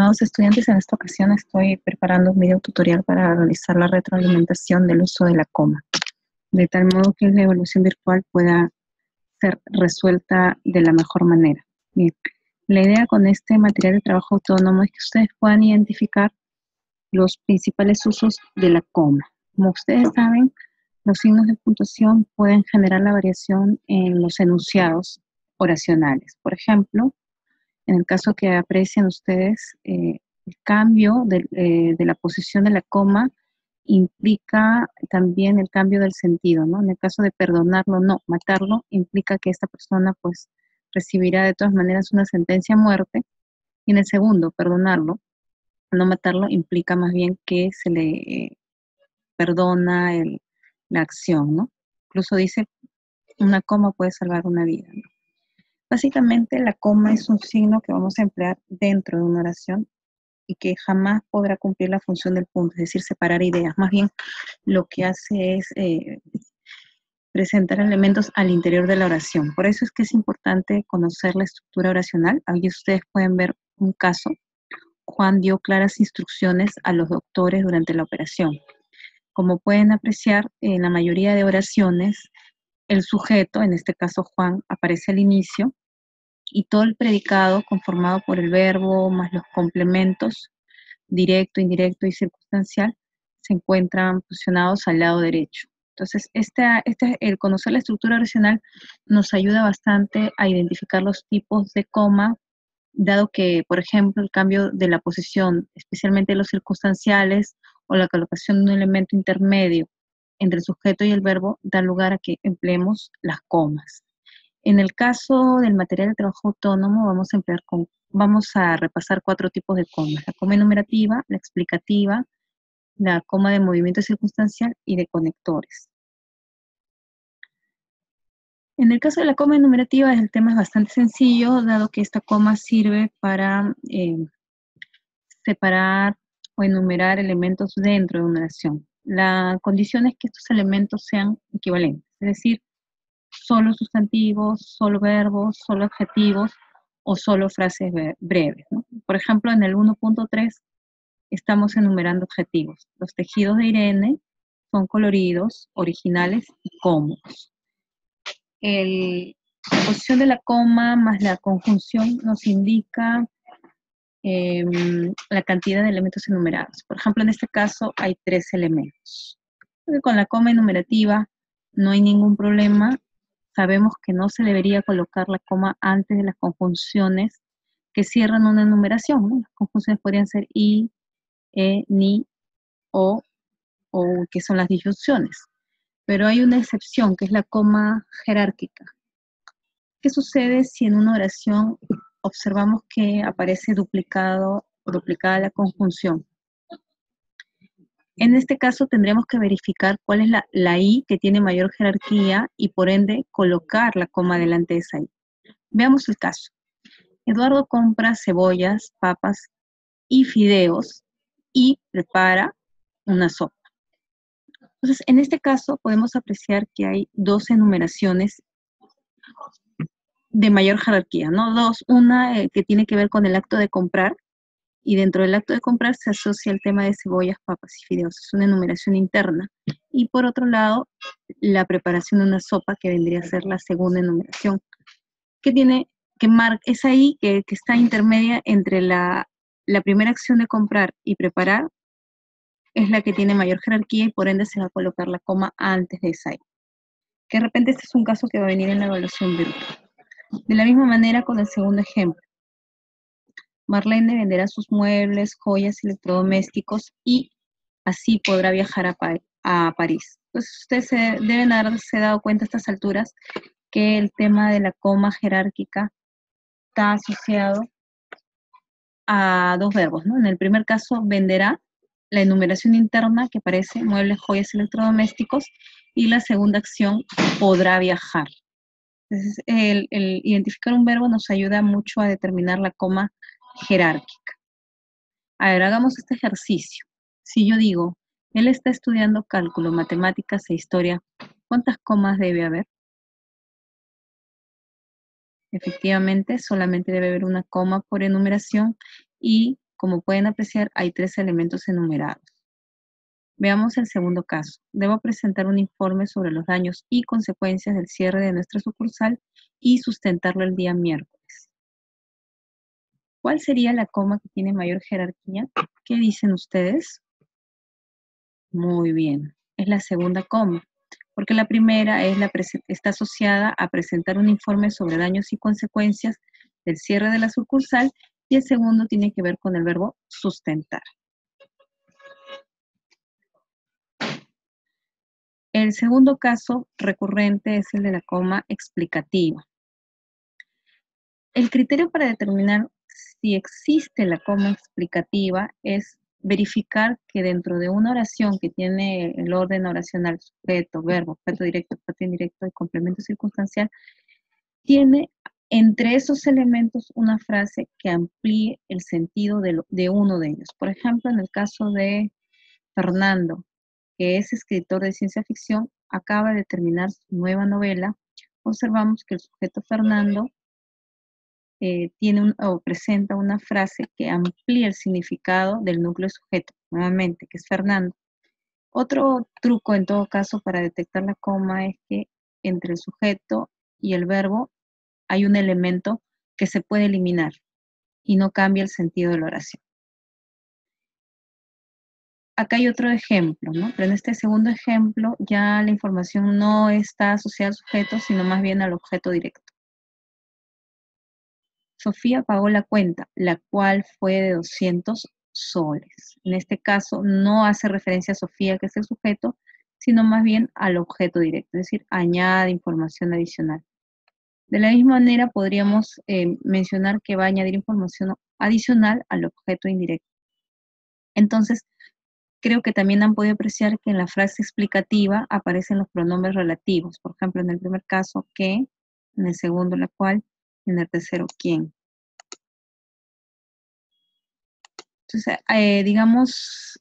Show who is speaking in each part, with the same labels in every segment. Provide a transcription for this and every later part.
Speaker 1: Estimados estudiantes, en esta ocasión estoy preparando un video tutorial para realizar la retroalimentación del uso de la coma, de tal modo que la evaluación virtual pueda ser resuelta de la mejor manera. Bien, la idea con este material de trabajo autónomo es que ustedes puedan identificar los principales usos de la coma. Como ustedes saben, los signos de puntuación pueden generar la variación en los enunciados oracionales. Por ejemplo, en el caso que aprecien ustedes, el cambio de la posición de la coma implica también el cambio del sentido, ¿no? En el caso de perdonarlo, no, matarlo, implica que esta persona pues recibirá de todas maneras una sentencia a muerte. Y en el segundo, perdonarlo, no matarlo, implica más bien que se le perdona la acción, ¿no? Incluso dice, una coma puede salvar una vida, ¿no? Básicamente, la coma es un signo que vamos a emplear dentro de una oración y que jamás podrá cumplir la función del punto, es decir, separar ideas. Más bien, lo que hace es presentar elementos al interior de la oración. Por eso es que es importante conocer la estructura oracional. Ahí ustedes pueden ver un caso. Juan dio claras instrucciones a los doctores durante la operación. Como pueden apreciar, en la mayoría de oraciones, el sujeto, en este caso Juan, aparece al inicio, y todo el predicado conformado por el verbo más los complementos, directo, indirecto y circunstancial, se encuentran posicionados al lado derecho. Entonces, el conocer la estructura oracional nos ayuda bastante a identificar los tipos de coma, dado que, por ejemplo, el cambio de la posición, especialmente los circunstanciales, o la colocación de un elemento intermedio entre el sujeto y el verbo, da lugar a que empleemos las comas. En el caso del material de trabajo autónomo, vamos a repasar 4 tipos de comas: la coma enumerativa, la explicativa, la coma de movimiento circunstancial y de conectores. En el caso de la coma enumerativa, el tema es bastante sencillo, dado que esta coma sirve para separar o enumerar elementos dentro de una oración. La condición es que estos elementos sean equivalentes, es decir, solo sustantivos, solo verbos, solo adjetivos o solo frases breves, ¿no? Por ejemplo, en el 1.3 estamos enumerando adjetivos. Los tejidos de Irene son coloridos, originales y cómodos. La posición de la coma más la conjunción nos indica la cantidad de elementos enumerados. Por ejemplo, en este caso hay 3 elementos. Con la coma enumerativa no hay ningún problema. Sabemos que no se debería colocar la coma antes de las conjunciones que cierran una enumeración, ¿no? Las conjunciones podrían ser y, ni, o que son las disyunciones. Pero hay una excepción, que es la coma jerárquica. ¿Qué sucede si en una oración observamos que aparece duplicada la conjunción? En este caso tendremos que verificar cuál es la I que tiene mayor jerarquía y por ende colocar la coma delante de esa I. Veamos el caso. Eduardo compra cebollas, papas y fideos y prepara una sopa. Entonces, en este caso podemos apreciar que hay 2 enumeraciones de mayor jerarquía, ¿no? Una que tiene que ver con el acto de comprar, y dentro del acto de comprar se asocia el tema de cebollas, papas y fideos. Es una enumeración interna. Y por otro lado, la preparación de una sopa, que vendría a ser la segunda enumeración, es ahí que está intermedia entre la primera acción de comprar y preparar, es la que tiene mayor jerarquía y por ende se va a colocar la coma antes de esa I. Que de repente este es un caso que va a venir en la evaluación virtual. De la misma manera con el segundo ejemplo. Marlene venderá sus muebles, joyas, electrodomésticos y así podrá viajar a París. Entonces ustedes deben haberse dado cuenta a estas alturas que el tema de la coma jerárquica está asociado a 2 verbos, ¿no? En el primer caso, venderá, la enumeración interna que aparece muebles, joyas, electrodomésticos, y la segunda acción, podrá viajar. Entonces, el identificar un verbo nos ayuda mucho a determinar la coma jerárquica. A ver, hagamos este ejercicio. Si yo digo, él está estudiando cálculo, matemáticas e historia, ¿cuántas comas debe haber? Efectivamente, solamente debe haber una coma por enumeración y Como pueden apreciar, hay 3 elementos enumerados. Veamos el segundo caso. Debo presentar un informe sobre los daños y consecuencias del cierre de nuestra sucursal y sustentarlo el día miércoles. ¿Cuál sería la coma que tiene mayor jerarquía? ¿Qué dicen ustedes? Muy bien, es la segunda coma, porque la primera está asociada a presentar un informe sobre daños y consecuencias del cierre de la sucursal y el segundo tiene que ver con el verbo sustentar. El segundo caso recurrente es el de la coma explicativa. El criterio para determinar si existe la coma explicativa es verificar que dentro de una oración que tiene el orden oracional, sujeto, verbo, objeto directo, objeto indirecto y complemento circunstancial, tiene entre esos elementos una frase que amplíe el sentido de uno de ellos. Por ejemplo, en el caso de Fernando, que es escritor de ciencia ficción, acaba de terminar su nueva novela, observamos que el sujeto Fernando presenta una frase que amplía el significado del núcleo sujeto, nuevamente, que es Fernando. Otro truco, en todo caso, para detectar la coma es que entre el sujeto y el verbo hay un elemento que se puede eliminar y no cambia el sentido de la oración. Acá hay otro ejemplo, ¿no? Pero en este segundo ejemplo ya la información no está asociada al sujeto, sino más bien al objeto directo. Sofía pagó la cuenta, la cual fue de 200 soles. En este caso no hace referencia a Sofía, que es el sujeto, sino más bien al objeto directo, es decir, añade información adicional. De la misma manera podríamos mencionar que va a añadir información adicional al objeto indirecto. Entonces, creo que también han podido apreciar que en la frase explicativa aparecen los pronombres relativos. Por ejemplo, en el primer caso, que, en el segundo, la cual, en el tercero, quién. Entonces, digamos,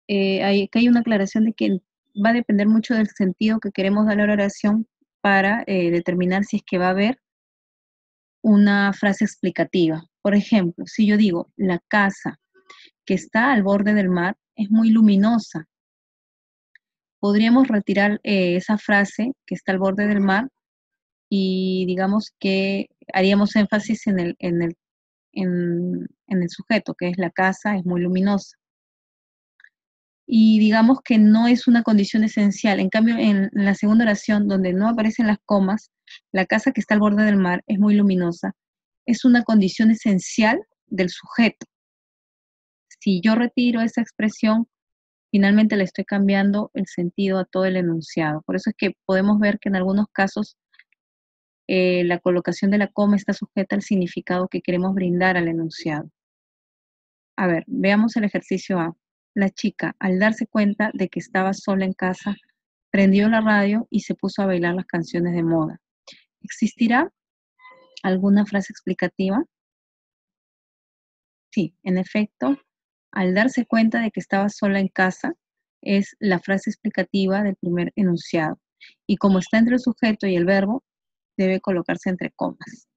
Speaker 1: que hay una aclaración de que va a depender mucho del sentido que queremos dar a la oración para determinar si es que va a haber una frase explicativa. Por ejemplo, si yo digo, la casa que está al borde del mar es muy luminosa, podríamos retirar esa frase que está al borde del mar y digamos que haríamos énfasis en el sujeto, que es la casa, es muy luminosa. Y digamos que no es una condición esencial. En cambio, en la segunda oración, donde no aparecen las comas, la casa que está al borde del mar es muy luminosa, es una condición esencial del sujeto. Si yo retiro esa expresión, finalmente le estoy cambiando el sentido a todo el enunciado. Por eso es que podemos ver que en algunos casos la colocación de la coma está sujeta al significado que queremos brindar al enunciado. A ver, veamos el ejercicio A. La chica, al darse cuenta de que estaba sola en casa, prendió la radio y se puso a bailar las canciones de moda. ¿Existirá alguna frase explicativa? Sí, en efecto, al darse cuenta de que estaba sola en casa, es la frase explicativa del primer enunciado. Y como está entre el sujeto y el verbo, debe colocarse entre comas.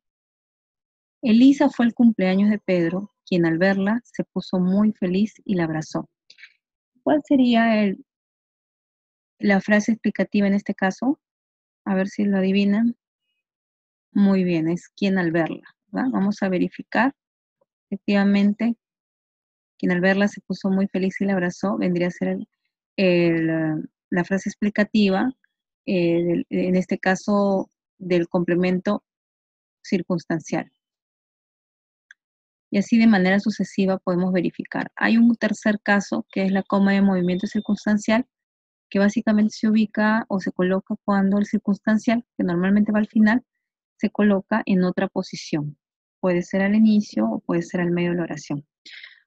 Speaker 1: Elisa fue el cumpleaños de Pedro, quien al verla se puso muy feliz y la abrazó. ¿Cuál sería la frase explicativa en este caso? A ver si lo adivinan. Muy bien, es quien al verla, ¿verdad? Vamos a verificar. Efectivamente, quien al verla se puso muy feliz y la abrazó, vendría a ser la frase explicativa, en este caso del complemento circunstancial. Y así de manera sucesiva podemos verificar. Hay un tercer caso, que es la coma de movimiento circunstancial, que básicamente se ubica o se coloca cuando el circunstancial, que normalmente va al final, se coloca en otra posición. Puede ser al inicio o puede ser al medio de la oración.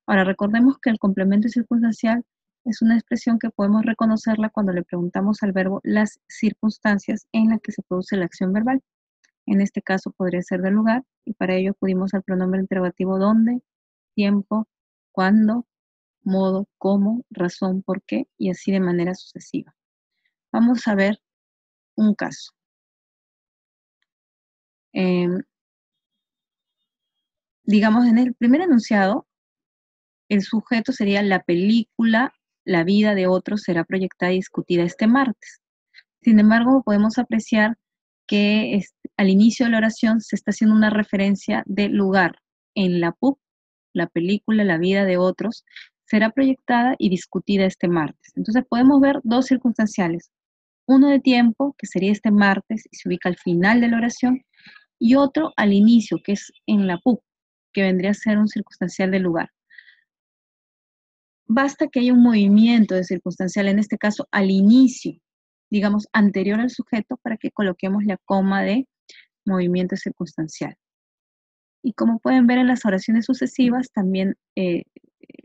Speaker 1: Ahora, recordemos que el complemento circunstancial es una expresión que podemos reconocerla cuando le preguntamos al verbo las circunstancias en las que se produce la acción verbal. En este caso podría ser del lugar y para ello acudimos al pronombre interrogativo dónde, tiempo, cuándo, modo, cómo, razón, por qué y así de manera sucesiva. Vamos a ver un caso. Digamos, en el primer enunciado el sujeto sería la película, la vida de otros será proyectada y discutida este martes. Sin embargo, podemos apreciar que al inicio de la oración se está haciendo una referencia de lugar. En la PUC, la película, la vida de otros, será proyectada y discutida este martes. Entonces podemos ver dos circunstanciales. Uno de tiempo, que sería este martes y se ubica al final de la oración, y otro al inicio, que es en la PUC, que vendría a ser un circunstancial de lugar. Basta que haya un movimiento de circunstancial, en este caso al inicio, digamos, anterior al sujeto, para que coloquemos la coma de movimiento circunstancial. Y como pueden ver en las oraciones sucesivas, también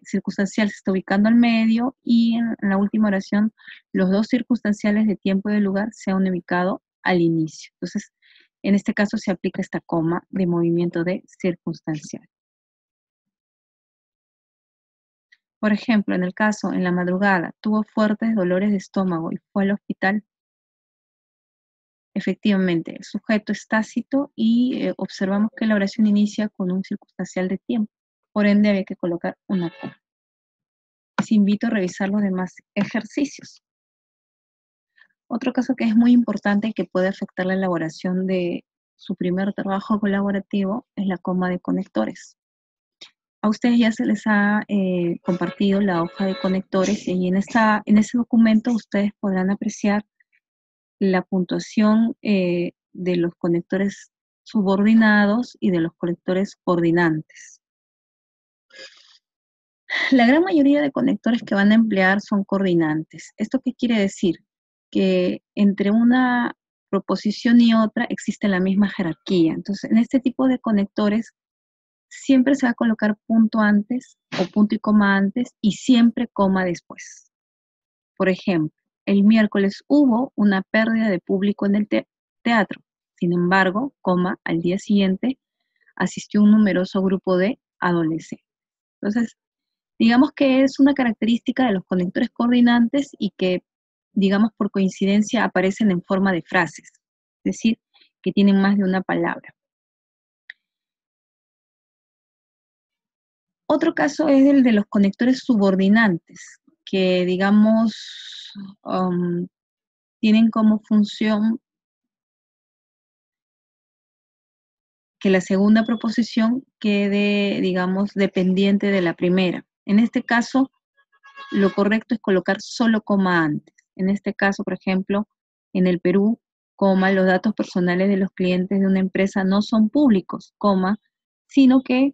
Speaker 1: circunstancial se está ubicando al medio y en la última oración los dos circunstanciales de tiempo y de lugar se han ubicado al inicio. Entonces, en este caso se aplica esta coma de movimiento de circunstancial. Por ejemplo, en el caso, en la madrugada, tuvo fuertes dolores de estómago y fue al hospital. Efectivamente, el sujeto es tácito y observamos que la oración inicia con un circunstancial de tiempo. Por ende, había que colocar una coma. Les invito a revisar los demás ejercicios. Otro caso que es muy importante y que puede afectar la elaboración de su primer trabajo colaborativo es la coma de conectores. A ustedes ya se les ha compartido la hoja de conectores y en ese documento ustedes podrán apreciar la puntuación de los conectores subordinados y de los conectores coordinantes. La gran mayoría de conectores que van a emplear son coordinantes. ¿Esto qué quiere decir? Que entre una proposición y otra existe la misma jerarquía. Entonces, en este tipo de conectores siempre se va a colocar punto antes o punto y coma antes y siempre coma después. Por ejemplo, el miércoles hubo una pérdida de público en el teatro. Sin embargo, coma, al día siguiente asistió un numeroso grupo de adolescentes. Entonces, digamos que es una característica de los conectores coordinantes y que, digamos, por coincidencia aparecen en forma de frases, es decir, que tienen más de una palabra. Otro caso es el de los conectores subordinantes, que, digamos, tienen como función que la segunda proposición quede, digamos, dependiente de la primera. En este caso, lo correcto es colocar solo coma antes. En este caso, por ejemplo, en el Perú, coma, los datos personales de los clientes de una empresa no son públicos, coma, sino que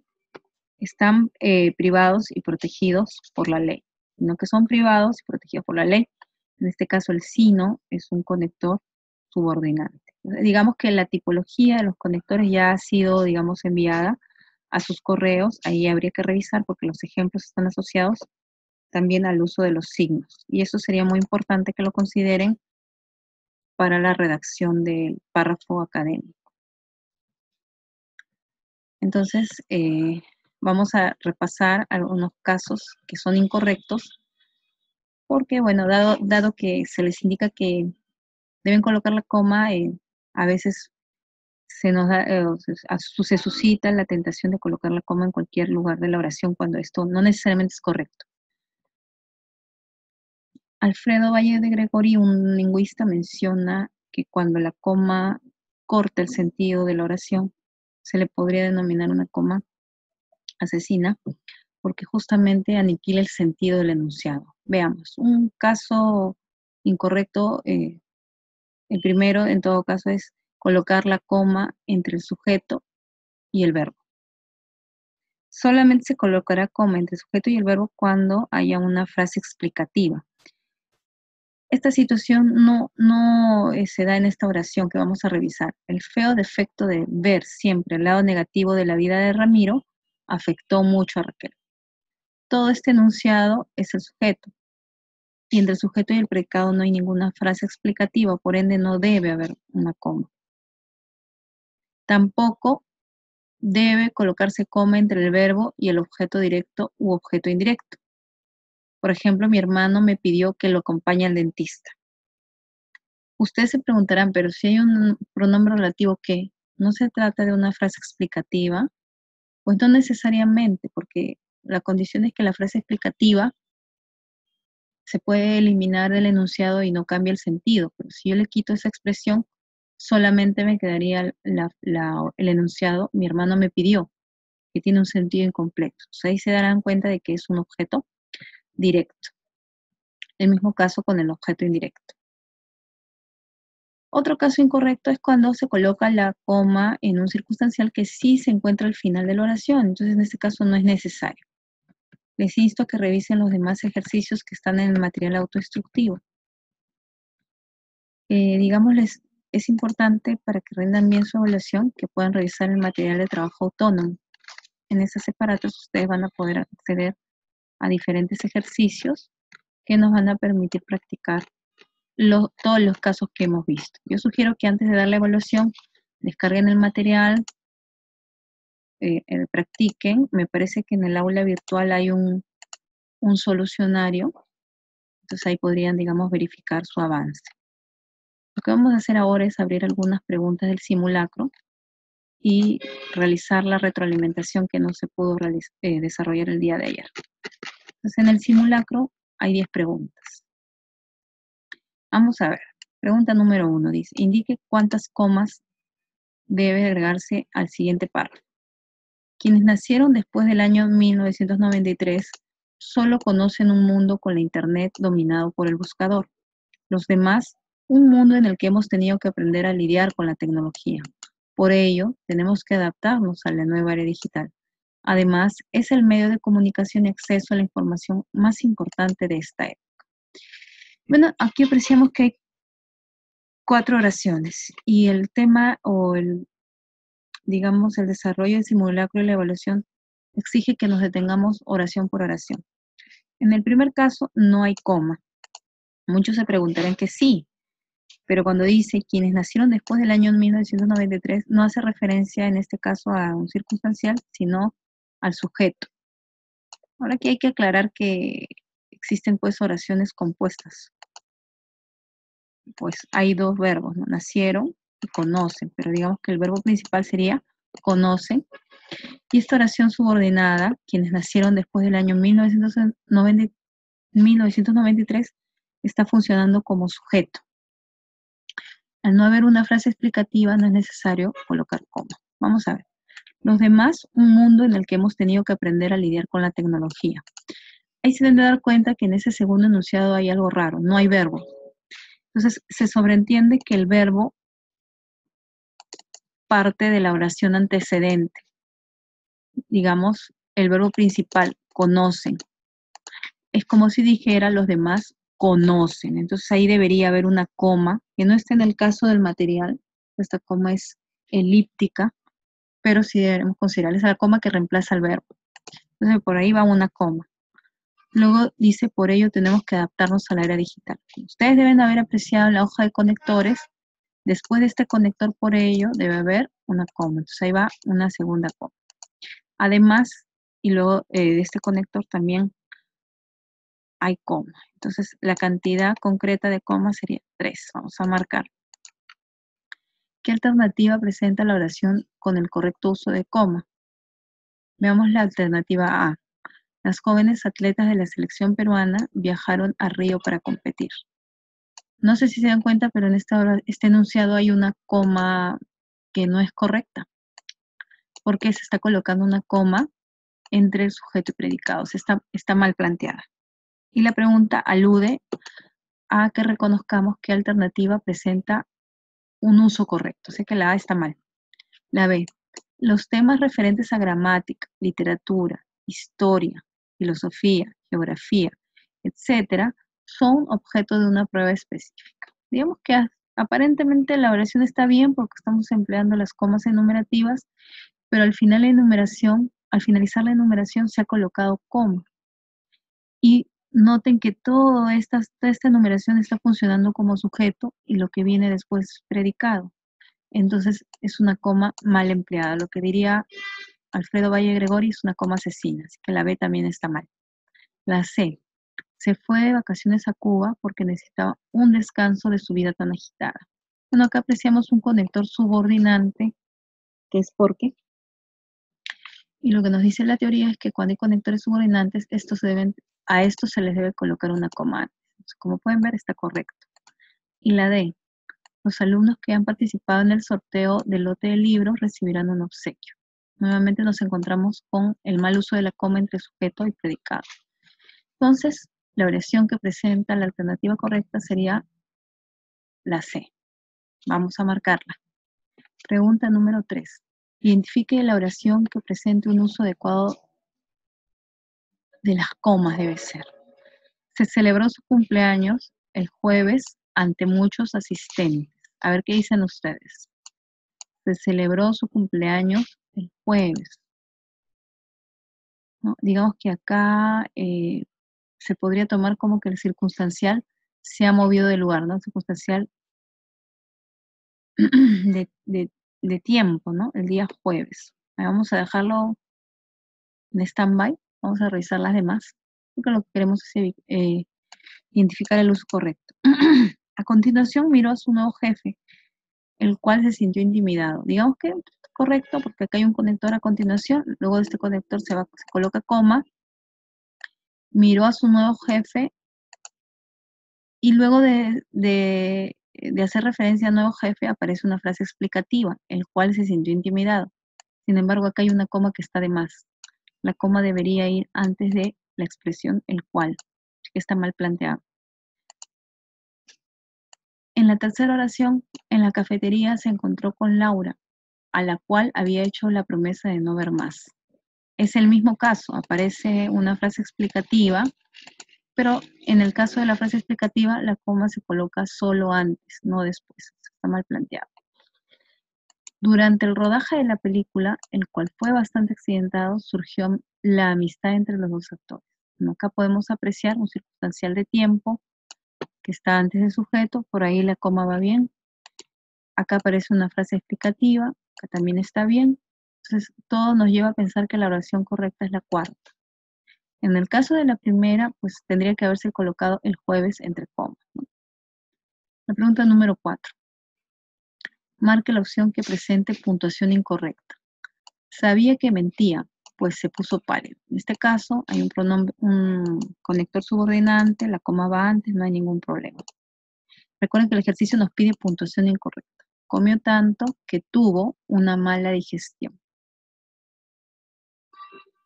Speaker 1: están privados y protegidos por la ley, sino que son privados y protegidos por la ley. En este caso, el sino es un conector subordinante. Digamos que la tipología de los conectores ya ha sido, digamos, enviada a sus correos. Ahí habría que revisar porque los ejemplos están asociados también al uso de los signos. Y eso sería muy importante que lo consideren para la redacción del párrafo académico. Entonces, vamos a repasar algunos casos que son incorrectos, porque, bueno, dado que se les indica que deben colocar la coma, a veces se nos da, se suscita la tentación de colocar la coma en cualquier lugar de la oración cuando esto no necesariamente es correcto. Alfredo Valle de Gregori, un lingüista, menciona que cuando la coma corta el sentido de la oración, se le podría denominar una coma asesina, porque justamente aniquila el sentido del enunciado. Veamos, un caso incorrecto, el primero en todo caso es colocar la coma entre el sujeto y el verbo. Solamente se colocará coma entre el sujeto y el verbo cuando haya una frase explicativa. Esta situación no se da en esta oración que vamos a revisar. El feo defecto de ver siempre el lado negativo de la vida de Ramiro afectó mucho a Raquel. Todo este enunciado es el sujeto. Y entre el sujeto y el predicado no hay ninguna frase explicativa, por ende no debe haber una coma. Tampoco debe colocarse coma entre el verbo y el objeto directo u objeto indirecto. Por ejemplo, mi hermano me pidió que lo acompañe al dentista. Ustedes se preguntarán, pero si hay un pronombre relativo que no se trata de una frase explicativa, pues no necesariamente, porque La condición es que la frase explicativa se puede eliminar del enunciado y no cambia el sentido, pero si yo le quito esa expresión, solamente me quedaría el enunciado, mi hermano me pidió, que tiene un sentido incompleto. O sea, ahí se darán cuenta de que es un objeto directo. El mismo caso con el objeto indirecto. Otro caso incorrecto es cuando se coloca la coma en un circunstancial que sí se encuentra al final de la oración. Entonces, en este caso no es necesario. Les insto a que revisen los demás ejercicios que están en el material autoinstructivo. Digámosles, es importante para que rindan bien su evaluación que puedan revisar el material de trabajo autónomo. En estos separatos ustedes van a poder acceder a diferentes ejercicios que nos van a permitir practicar todos los casos que hemos visto. Yo sugiero que antes de dar la evaluación, descarguen el material, practiquen. Me parece que en el aula virtual hay un solucionario, entonces ahí podrían, digamos, verificar su avance. Lo que vamos a hacer ahora es abrir algunas preguntas del simulacro y realizar la retroalimentación que no se pudo desarrollar el día de ayer. Entonces, en el simulacro hay 10 preguntas. Vamos a ver. Pregunta número 1 dice, indique cuántas comas debe agregarse al siguiente párrafo. Quienes nacieron después del año 1993 solo conocen un mundo con la Internet dominado por el buscador. Los demás, un mundo en el que hemos tenido que aprender a lidiar con la tecnología. Por ello, tenemos que adaptarnos a la nueva era digital. Además, es el medio de comunicación y acceso a la información más importante de esta época. Bueno, aquí apreciamos que hay 4 oraciones y el tema o digamos, el desarrollo del simulacro y la evaluación exige que nos detengamos oración por oración. En el primer caso no hay coma. Muchos se preguntarán que sí, pero cuando dice quienes nacieron después del año 1993, no hace referencia en este caso a un circunstancial, sino al sujeto. Ahora aquí hay que aclarar que existen pues oraciones compuestas. Pues hay 2 verbos, ¿no? Nacieron y conocen, pero digamos que el verbo principal sería conocen. Y esta oración subordinada, quienes nacieron después del año 1993, está funcionando como sujeto. Al no haber una frase explicativa, no es necesario colocar coma. Vamos a ver. Los demás, un mundo en el que hemos tenido que aprender a lidiar con la tecnología. Ahí se deben de dar cuenta que en ese segundo enunciado hay algo raro, no hay verbo. Entonces, se sobreentiende que el verbo parte de la oración antecedente. Digamos, el verbo principal, conocen. Es como si dijera los demás conocen. Entonces ahí debería haber una coma, que no está en el caso del material. Esta coma es elíptica, pero sí debemos considerar esa coma que reemplaza el verbo. Entonces por ahí va una coma. Luego dice, por ello tenemos que adaptarnos a la era digital. Ustedes deben haber apreciado la hoja de conectores. Después de este conector, por ello, debe haber una coma. Entonces ahí va una segunda coma. Además, y luego de este conector también hay coma. Entonces, la cantidad concreta de comas sería 3. Vamos a marcar. ¿Qué alternativa presenta la oración con el correcto uso de coma? Veamos la alternativa A. Las jóvenes atletas de la selección peruana viajaron a Río para competir. No sé si se dan cuenta, pero en este enunciado hay una coma que no es correcta, porque se está colocando una coma entre el sujeto y predicado. Está mal planteada. Y la pregunta alude a que reconozcamos qué alternativa presenta un uso correcto. Sé que la A está mal. La B. Los temas referentes a gramática, literatura, historia, filosofía, geografía, etcétera, son objeto de una prueba específica. Digamos que aparentemente la oración está bien porque estamos empleando las comas enumerativas, pero al finalizar la enumeración se ha colocado coma. Y noten que toda esta enumeración está funcionando como sujeto y lo que viene después es predicado. Entonces es una coma mal empleada. Lo que diría Alfredo Valle Gregori es una coma asesina, así que la B también está mal. La C. Se fue de vacaciones a Cuba porque necesitaba un descanso de su vida tan agitada. Bueno, acá apreciamos un conector subordinante, que es porque Y lo que nos dice la teoría es que cuando hay conectores subordinantes, a estos se les debe colocar una coma antes. Entonces, como pueden ver, está correcto. Y la D, los alumnos que han participado en el sorteo del lote de libros recibirán un obsequio. Nuevamente nos encontramos con el mal uso de la coma entre sujeto y predicado. Entonces, la oración que presenta la alternativa correcta sería la C. Vamos a marcarla. Pregunta número 3. Identifique la oración que presente un uso adecuado de las comas, debe ser. Se celebró su cumpleaños el jueves ante muchos asistentes. A ver qué dicen ustedes. Se celebró su cumpleaños el jueves, ¿no? Digamos que acá se podría tomar como que el circunstancial se ha movido de lugar, ¿no? Circunstancial de tiempo, ¿no? El día jueves. Vamos a dejarlo en stand-by. Vamos a revisar las demás, porque lo que queremos es identificar el uso correcto. A continuación miró a su nuevo jefe, el cual se sintió intimidado. Digamos que es correcto, porque acá hay un conector a continuación, luego de este conector se coloca coma, miró a su nuevo jefe, y luego de hacer referencia al nuevo jefe aparece una frase explicativa, el cual se sintió intimidado. Sin embargo, acá hay una coma que está de más. La coma debería ir antes de la expresión el cual, que está mal planteado. En la tercera oración, en la cafetería se encontró con Laura, a la cual había hecho la promesa de no ver más. Es el mismo caso, aparece una frase explicativa, pero en el caso de la frase explicativa, la coma se coloca solo antes, no después. Está mal planteado. Durante el rodaje de la película, el cual fue bastante accidentado, surgió la amistad entre los dos actores. Acá podemos apreciar un circunstancial de tiempo que está antes del sujeto, por ahí la coma va bien. Acá aparece una frase explicativa, que también está bien. Entonces, todo nos lleva a pensar que la oración correcta es la cuarta. En el caso de la primera, pues tendría que haberse colocado el jueves entre comas, ¿no? La pregunta número 4. Marque la opción que presente puntuación incorrecta. Sabía que mentía, pues se puso pálido. En este caso, hay un conector subordinante, la coma va antes, no hay ningún problema. Recuerden que el ejercicio nos pide puntuación incorrecta. Comió tanto que tuvo una mala digestión.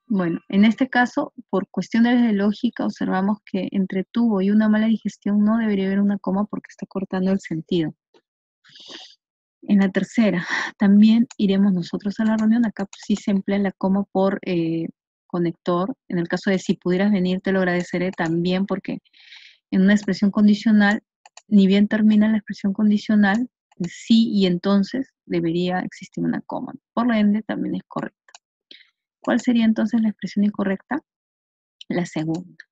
Speaker 1: Bueno, en este caso, por cuestiones de lógica, observamos que entre tuvo y una mala digestión no debería haber una coma porque está cortando el sentido. En la tercera, también iremos nosotros a la reunión. Acá sí se emplea la coma por conector. En el caso de si pudieras venir, te lo agradeceré también porque en una expresión condicional, ni bien termina la expresión condicional, sí y entonces debería existir una coma. Por lo ende, también es correcta. ¿Cuál sería entonces la expresión incorrecta? La segunda.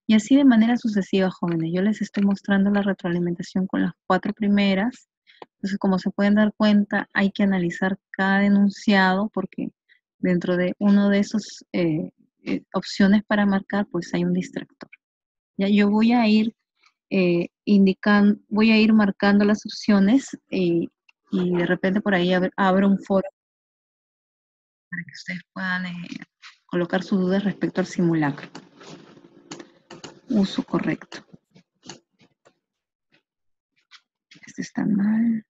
Speaker 1: Y así de manera sucesiva, jóvenes. Yo les estoy mostrando la retroalimentación con las 4 primeras. Entonces, como se pueden dar cuenta, hay que analizar cada enunciado porque dentro de uno de esos opciones para marcar, pues hay un distractor. Ya yo voy a ir voy a ir marcando las opciones y de repente por ahí abro un foro para que ustedes puedan colocar sus dudas respecto al simulacro. Uso correcto. Este está mal.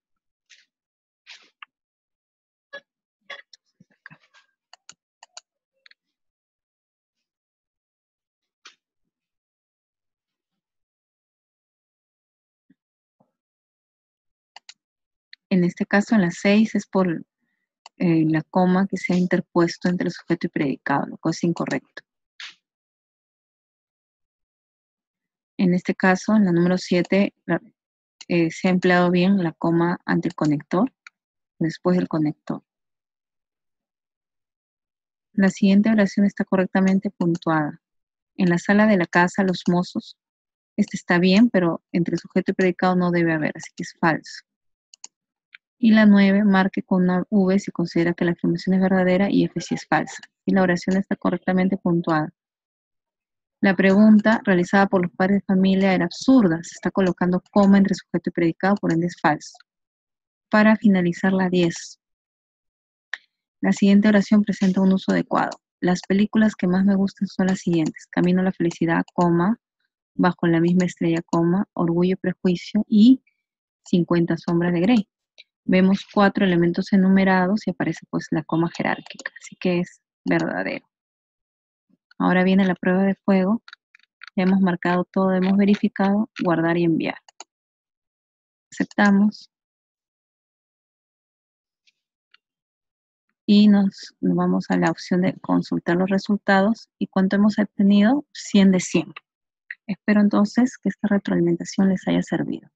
Speaker 1: En este caso, en la 6 es por la coma que se ha interpuesto entre sujeto y predicado, lo cual es incorrecto. En este caso, en la número 7, se ha empleado bien la coma ante el conector, después del conector. La siguiente oración está correctamente puntuada. En la sala de la casa, los mozos, este está bien, pero entre sujeto y predicado no debe haber, así que es falso. Y la 9, marque con una V si considera que la afirmación es verdadera y F si es falsa. Y la oración está correctamente puntuada. La pregunta realizada por los padres de familia era absurda. Se está colocando coma entre sujeto y predicado, por ende es falso. Para finalizar la 10. La siguiente oración presenta un uso adecuado. Las películas que más me gustan son las siguientes: Camino a la felicidad, coma, Bajo la misma estrella, coma, Orgullo y prejuicio y 50 sombras de Grey. Vemos 4 elementos enumerados y aparece pues la coma jerárquica, así que es verdadero. Ahora viene la prueba de fuego. Ya hemos marcado todo, hemos verificado, guardar y enviar. Aceptamos y nos vamos a la opción de consultar los resultados y cuánto hemos obtenido, 100 de 100. Espero entonces que esta retroalimentación les haya servido.